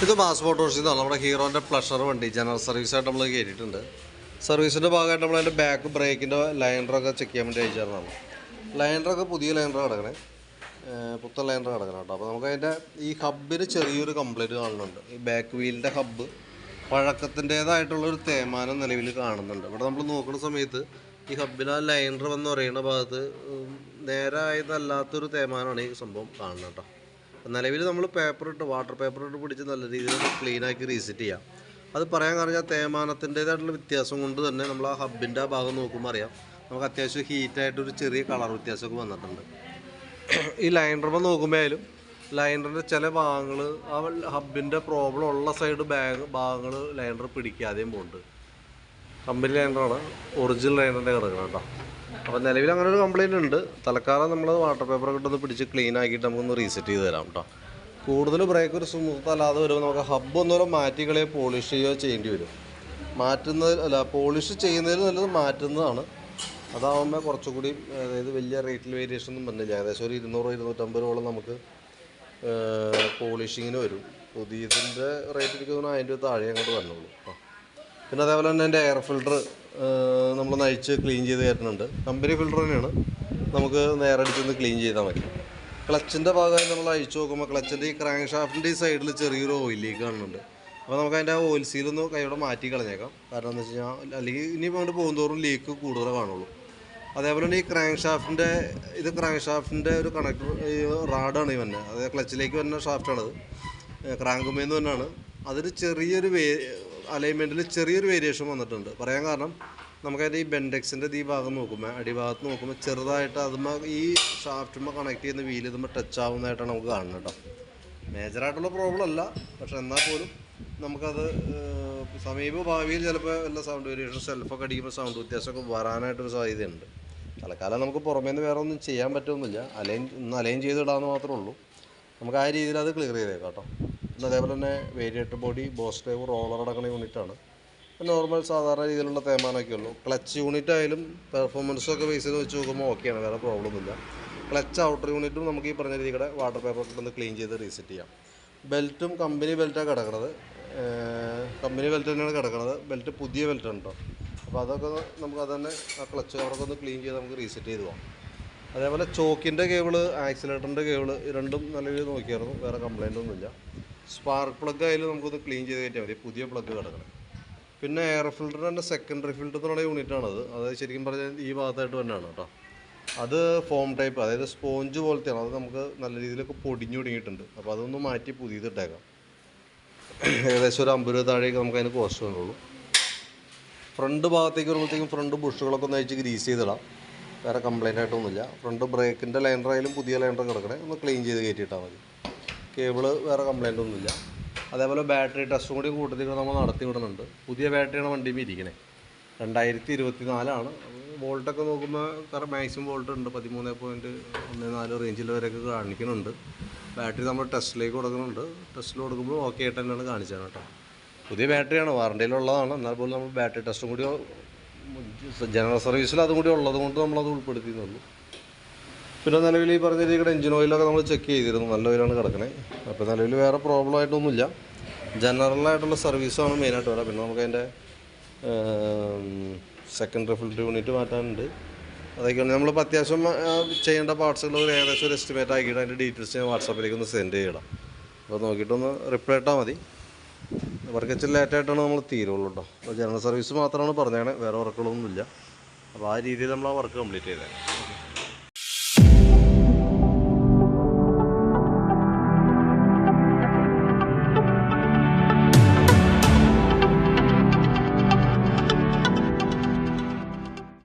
ഇത് മാസ് മോട്ടോഴ്സിൽ നിന്നാണ് നമ്മുടെ ഹീറോൻ്റെ പ്ലഷർ വണ്ടി ജനറൽ സർവീസായിട്ട് നമ്മൾ കയറ്റിയിട്ടുണ്ട്. സർവീസിൻ്റെ ഭാഗമായിട്ട് നമ്മളതിൻ്റെ ബാക്ക് ബ്രേക്കിൻ്റെ ലൈനറൊക്കെ ചെക്ക് ചെയ്യാൻ വേണ്ടി അയച്ചായിരുന്നതാണ്. ലൈനറൊക്കെ പുതിയ ലൈനർ കിടക്കണേ, പുത്തൻ ലൈനർ കിടക്കണം കേട്ടോ. അപ്പോൾ നമുക്കതിൻ്റെ ഈ ഹബ്ബിന് ചെറിയൊരു കംപ്ലൈൻറ്റ് കാണുന്നുണ്ട്. ഈ ബാക്ക് വീലിൻ്റെ ഹബ്ബ് പഴക്കത്തിൻ്റേതായിട്ടുള്ളൊരു തേയ്മാനം നിലവിൽ കാണുന്നുണ്ട്. ഇവിടെ നമ്മൾ നോക്കുന്ന സമയത്ത് ഈ ഹബ്ബിന് ആ ലൈനർ എന്ന് പറയുന്ന ഭാഗത്ത് നേരായതല്ലാത്തൊരു തേയ്മാനമാണ് ഈ സംഭവം കാണുന്നത് കേട്ടോ. നിലവിൽ നമ്മൾ വാട്ടർ പേപ്പർ ഇട്ട് പിടിച്ച് നല്ല രീതിയിൽ ക്ലീനാക്കി റീസെറ്റ് ചെയ്യാം. അത് പറയാൻ കാരണം തേയ്മാനത്തിൻ്റേതായിട്ടുള്ള വ്യത്യാസം കൊണ്ട് തന്നെ നമ്മൾ ആ ഹബ്ബിൻ്റെ ആ ഭാഗം നോക്കുമ്പോൾ അറിയാം നമുക്ക് അത്യാവശ്യം ഹീറ്റായിട്ടൊരു ചെറിയ കളർ വ്യത്യാസമൊക്കെ വന്നിട്ടുണ്ട്. ഈ ലൈനറുമ്പോൾ നോക്കുമ്പോൾ ആയാലും ലൈനറിൻ്റെ ചില ഭാഗങ്ങൾ ആ ഹബ്ബിൻ്റെ പ്രോബ്ലം ഉള്ള സൈഡ് ഭാഗങ്ങൾ ലൈനർ പിടിക്കാതെയും പോകുന്നുണ്ട്. കമ്പനി ലൈനറാണ്, ഒറിജിനൽ ലൈനറിൻ്റെ കിടക്കണം കേട്ടോ. അപ്പോൾ നിലവിൽ അങ്ങനെ ഒരു കംപ്ലയിൻ്റ് ഉണ്ട്. തൽക്കാലം നമ്മൾ വാട്ടർ പേപ്പറൊക്കെ ഇട്ടൊന്ന് പിടിച്ച് ക്ലീൻ ആക്കിയിട്ട് നമുക്കൊന്ന് റീസെറ്റ് ചെയ്ത് തരാം കേട്ടോ. കൂടുതൽ ബ്രേക്ക് ഒരു സ്മൂത്ത് അല്ലാതെ വരുമ്പോൾ നമുക്ക് ഹബ്ബ് ഒന്നുകൂടെ മാറ്റി കളയോ പോളിഷ് ചെയ്യുകയോ ചെയ്യേണ്ടി വരും. പോളിഷ് ചെയ്യുന്നതിൽ നല്ലത് മാറ്റുന്നതാണ്. അതാവുമ്പോൾ കുറച്ചുകൂടി അതായത് വലിയ റേറ്റിൽ വേരിയേഷൻ ഒന്നും വന്നില്ല. ഏകദേശം ഒരു 200-250 രൂപയോളം നമുക്ക് പോളിഷിങ്ങിന് വരും. പുതിയതിൻ്റെ റേറ്റ് എനിക്ക് തോന്നുന്നു 1000 രൂപ താഴെ അങ്ങോട്ട് വന്നുള്ളൂ. പിന്നെ അതേപോലെ തന്നെ എൻ്റെ എയർ ഫിൽറ്റർ നമ്മൾ നയിച്ച് ക്ലീൻ ചെയ്ത് കയറ്റുന്നുണ്ട്. കമ്പനി ഫിൽറ്റർ തന്നെയാണ്, നമുക്ക് നേരടിച്ചൊന്ന് ക്ലീൻ ചെയ്താൽ മതി. ക്ലച്ചിൻ്റെ ഭാഗമായി നമ്മൾ അഴിച്ചു നോക്കുമ്പോൾ ക്ലച്ചിൻ്റെ ഈ ക്രാങ്ക് ഷാഫ്റ്റിൻ്റെ ഈ സൈഡിൽ ചെറിയൊരു ഓയിൽ ലീക്ക് കാണുന്നുണ്ട്. അപ്പോൾ നമുക്ക് അതിൻ്റെ ആ ഓയിൽ സീലൊന്ന് കൈയോടെ മാറ്റി കളഞ്ഞേക്കാം. കാരണം എന്താ വെച്ച് കഴിഞ്ഞാൽ അല്ലെങ്കിൽ ഇനി അങ്ങോട്ട് പോകുന്തോറും ലീക്ക് കൂടുതൽ കാണുള്ളൂ. അതേപോലെ തന്നെ ഈ ക്രാങ്ക് ഷാഫ്റ്റിൻ്റെ ഒരു കണക്ടർ റാഡാണ് ഈ വന്നെ, അതായത് ക്ലച്ചിലേക്ക് വരുന്ന ഷാഫ്റ്റാണത്, ക്രാങ്കുമേന്ന് തന്നെയാണ്. അതിന് ചെറിയൊരു അലൈൻമെൻറ്റിൽ ചെറിയൊരു വേരിയേഷൻ വന്നിട്ടുണ്ട്. പറയാൻ കാരണം നമുക്കതിൻ്റെ ഈ ബെൻഡെക്സിൻ്റെ ഈ ഭാഗം നോക്കുമ്പോൾ അടിഭാഗത്ത് നോക്കുമ്പോൾ ചെറുതായിട്ട് അതുമ്പോൾ ഈ ഷാഫ്റ്റുമ്പോൾ കണക്ട് ചെയ്യുന്ന വീല് ഇതുമ്പോൾ ടച്ച് ആവുന്നതായിട്ടാണ് നമുക്ക് കാണുന്നത് കേട്ടോ. മേജറായിട്ടുള്ള പ്രോബ്ലം അല്ല, പക്ഷെ എന്നാൽ പോലും നമുക്കത് സമീപ ഭാവിയിൽ ചിലപ്പോൾ വല്ല സൗണ്ട് വേരിയേഷൻ സെൽഫൊക്കെ അടിക്കുമ്പോൾ സൗണ്ട് വ്യത്യാസമൊക്കെ വരാനായിട്ടൊരു സാധ്യതയുണ്ട്. തൽക്കാലം നമുക്ക് പുറമേ നിന്ന് വേറെ ഒന്നും ചെയ്യാൻ പറ്റുമൊന്നുമില്ല, അലൈൻ ചെയ്തിടാമെന്ന് മാത്രമേ ഉള്ളൂ. നമുക്ക് ആ രീതിയിൽ അത് ക്ലിയർ ചെയ്തേക്കാം കേട്ടോ. പിന്നെ അതേപോലെ തന്നെ variator body, boss drive, roller അടക്കുന്ന യൂണിറ്റാണ്. നോർമൽ സാധാരണ രീതിയിലുള്ള തേയ്മാനമൊക്കെ ഉള്ളൂ. ക്ലച്ച് യൂണിറ്റ് ആയാലും പെർഫോമൻസൊക്കെ ബേസ് ചെയ്ത് വെച്ച് നോക്കുമ്പോൾ ഓക്കെയാണ്, വേറെ പ്രോബ്ലം ഒന്നുമില്ല. ക്ലച്ച് ഔട്ടർ യൂണിറ്റും നമുക്ക് ഈ പറഞ്ഞ രീതിയുടെ വാട്ടർ പേപ്പർ ഇട്ടൊന്ന് ക്ലീൻ ചെയ്ത് റീസെറ്റ് ചെയ്യാം. ബെൽറ്റും കമ്പനി ബെൽറ്റാണ് കിടക്കുന്നത്, കമ്പനി ബെൽറ്റ് തന്നെയാണ് കിടക്കുന്നത്. ബെൽറ്റ് പുതിയ ബെൽറ്റാണ് കേട്ടോ. അപ്പോൾ അതൊക്കെ നമുക്ക് അത് തന്നെ ആ ക്ലച്ച് കവറൊക്കെ ഒന്ന് ക്ലീൻ ചെയ്ത് നമുക്ക് റീസെറ്റ് ചെയ്ത് പോകാം. അതേപോലെ ചോക്കിൻ്റെ കേബിള്, ആക്സിലേറ്ററിൻ്റെ കേബിള് രണ്ടും നല്ല രീതിയിൽ നോക്കിയായിരുന്നു, വേറെ കംപ്ലയിൻ്റ് ഒന്നുമില്ല. സ്പാർക്ക് പ്ലഗ് ആയാലും നമുക്കൊന്ന് ക്ലീൻ ചെയ്ത് കയറ്റിയാൽ മതി, പുതിയ പ്ലഗ് കിടക്കണം. പിന്നെ എയർ ഫിൽറ്ററിൻ്റെ സെക്കൻഡറി ഫിൽറ്റർ എന്നുള്ള യൂണിറ്റാണത്. അത് ശരിക്കും പറഞ്ഞാൽ ഈ ഭാഗത്തായിട്ട് തന്നെയാണ് കേട്ടോ. അത് ഫോം ടൈപ്പ്, അതായത് സ്പോഞ്ച് പോലത്തെയാണ്. അത് നമുക്ക് നല്ല രീതിയിലൊക്കെ പൊടിഞ്ഞൊടുങ്ങിയിട്ടുണ്ട്. അപ്പോൾ അതൊന്ന് മാറ്റി പുതിയതിട്ടേക്കാം. ഏകദേശം ഒരു 50 രൂപ താഴേക്ക് നമുക്ക് അതിന് കോസ്റ്റ് വന്നുള്ളൂ. ഫ്രണ്ട് ഭാഗത്തേക്ക് വരുമ്പോഴത്തേക്കും ഫ്രണ്ട് ബുഷുകളൊക്കെ ഒന്ന് അയച്ച് ഗ്രീസ് ചെയ്തിടാം, വേറെ കംപ്ലയിൻ്റ് ആയിട്ടൊന്നുമില്ല. ഫ്രണ്ട് ബ്രേക്കിൻ്റെ ലൈനറായാലും പുതിയ ലൈനർ കിടക്കണേ, ഒന്ന് ക്ലീൻ ചെയ്ത് കയറ്റിയിട്ടാൽ മതി. കേബിള് വേറെ കംപ്ലയിൻ്റ് ഒന്നുമില്ല. അതേപോലെ ബാറ്ററി ടെസ്റ്റും കൂടി കൂട്ടത്തിൽ നമ്മൾ നടത്തി വിടുന്നുണ്ട്. പുതിയ ബാറ്ററിയാണ് വണ്ടിയിൽ ഇരിക്കണേ, 2024 വോൾട്ടൊക്കെ നോക്കുമ്പോൾ മാക്സിമം വോൾട്ട് ഉണ്ട്, 13.14 റേഞ്ചിൽ വരെയൊക്കെ കാണിക്കുന്നുണ്ട്. ബാറ്ററി നമ്മൾ ടെസ്റ്റിലേക്ക് കൊടുക്കുന്നുണ്ട്. ടെസ്റ്റിൽ കൊടുക്കുമ്പോൾ ഓക്കെ ആയിട്ട് തന്നെയാണ് കാണിച്ചത് കേട്ടോ. പുതിയ ബാറ്ററിയാണ്, വാറണ്ടിയിലുള്ളതാണ്. എന്നാൽ പോലും നമ്മൾ ബാറ്ററി ടെസ്റ്റും കൂടി ജനറൽ സർവീസിൽ അതും കൂടി ഉള്ളത് കൊണ്ട് നമ്മളത് ഉൾപ്പെടുത്തിയെന്നുള്ളൂ. പിന്നെ നിലവിൽ ഈ പറഞ്ഞ രീതിയുടെ എഞ്ചിൻ ഓയിലൊക്കെ നമ്മൾ ചെക്ക് ചെയ്തിരുന്നു, നല്ല ഓയിലാണ് കിടക്കണേ. അപ്പോൾ നിലവിൽ വേറെ പ്രോബ്ലം ആയിട്ടൊന്നുമില്ല. ജനറലായിട്ടുള്ള സർവീസാണ് മെയിനായിട്ട് വരാം. പിന്നെ നമുക്ക് അതിൻ്റെ സെക്കൻഡറി ഫിൽറ്റർ യൂണിറ്റ് മാറ്റാനുണ്ട്. അതൊക്കെയാണ് നമ്മളിപ്പോൾ അത്യാവശ്യം ചെയ്യേണ്ട പാർട്സുകൾ ഏകദേശം ഒരു എസ്റ്റിമേറ്റ് ആക്കിയിട്ട് അതിൻ്റെ ഡീറ്റെയിൽസ് ഞാൻ വാട്സാപ്പിലേക്ക് ഒന്ന് സെൻഡ് ചെയ്യണം. അപ്പോൾ നോക്കിയിട്ടൊന്ന് റിപ്ലൈ ഇട്ടാൽ മതി. വർക്ക് ഇച്ചിരി ലേറ്റായിട്ടാണ് നമ്മൾ തീരുള്ളൂ കേട്ടോ. അപ്പോൾ ജനറൽ സർവീസ് മാത്രമാണ് പറഞ്ഞത്, വേറെ വർക്കുകളൊന്നുമില്ല. അപ്പോൾ ആ രീതിയിൽ നമ്മൾ ആ വർക്ക് കംപ്ലീറ്റ് ചെയ്തത്.